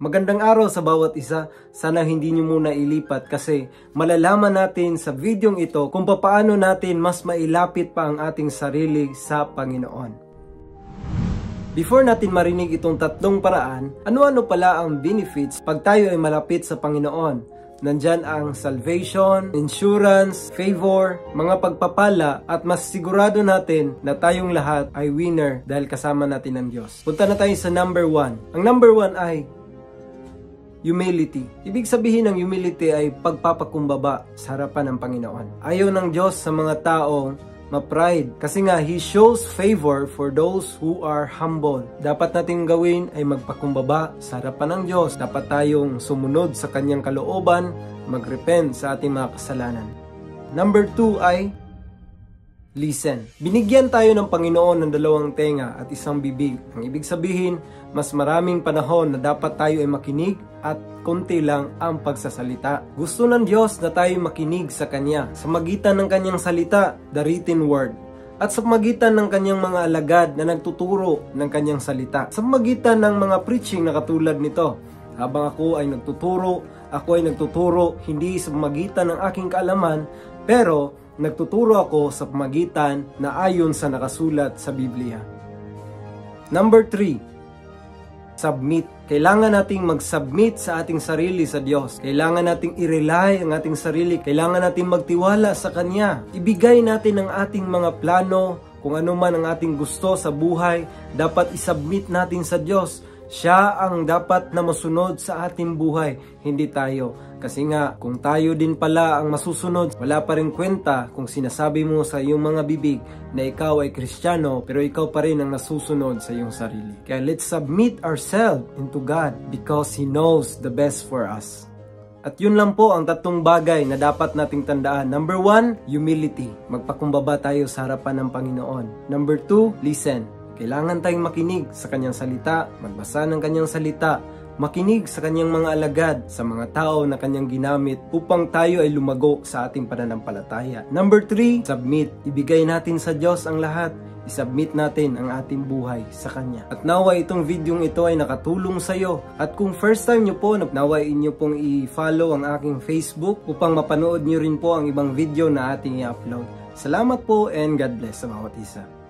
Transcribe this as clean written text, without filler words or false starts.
Magandang araw sa bawat isa. Sana hindi nyo muna ilipat kasi malalaman natin sa videong ito kung paano natin mas mailapit pa ang ating sarili sa Panginoon. Before natin marinig itong tatlong paraan, ano-ano pala ang benefits pag tayo ay malapit sa Panginoon? Nandyan ang salvation, insurance, favor, mga pagpapala at mas sigurado natin na tayong lahat ay winner dahil kasama natin ang Diyos. Punta na tayo sa number 1. Ang number 1 ay humility. Ibig sabihin ng humility ay pagpapakumbaba sa harapan ng Panginoon. Ayaw ng Diyos sa mga taong ma-pride. Kasi nga, He shows favor for those who are humble. Dapat nating gawin ay magpakumbaba sa harapan ng Diyos. Dapat tayong sumunod sa Kanyang kalooban, mag-repent sa ating mga kasalanan. Number 2 ay listen. Binigyan tayo ng Panginoon ng dalawang tenga at isang bibig. Ang ibig sabihin, mas maraming panahon na dapat tayo ay makinig at konti lang ang pagsasalita. Gusto ng Diyos na tayo makinig sa Kanya sa magitan ng Kanyang salita, the written word, at sa magitan ng Kanyang mga alagad na nagtuturo ng Kanyang salita, sa magitan ng mga preaching na katulad nito. Habang ako ay nagtuturo hindi sa magitan ng aking kaalaman, pero nagtuturo ako sa pamagitan na ayon sa nakasulat sa Biblia. Number 3, submit. Kailangan nating mag-submit sa ating sarili sa Diyos. Kailangan nating i-rely ang ating sarili. Kailangan nating magtiwala sa Kanya. Ibigay natin ang ating mga plano, kung ano man ang ating gusto sa buhay, dapat isubmit natin sa Diyos. Siya ang dapat na masunod sa ating buhay, hindi tayo. Kasi nga, kung tayo din pala ang masusunod, wala pa rin kwenta kung sinasabi mo sa iyong mga bibig na ikaw ay Kristiyano, pero ikaw pa rin ang nasusunod sa iyong sarili. Kaya let's submit ourselves into God because He knows the best for us. At yun lang po ang tatlong bagay na dapat nating tandaan. Number 1, humility. Magpakumbaba tayo sa harapan ng Panginoon. Number 2, listen. Kailangan tayong makinig sa Kanyang salita, magbasa ng Kanyang salita, makinig sa Kanyang mga alagad, sa mga tao na Kanyang ginamit upang tayo ay lumago sa ating pananampalataya. Number 3, submit. Ibigay natin sa Diyos ang lahat. I-submit natin ang ating buhay sa Kanya. At naway itong videong ito ay nakatulong sa iyo. At kung first time nyo po, naway inyo pong i-follow ang aking Facebook upang mapanood nyo rin po ang ibang video na ating i-upload. Salamat po and God bless sa bawat isa.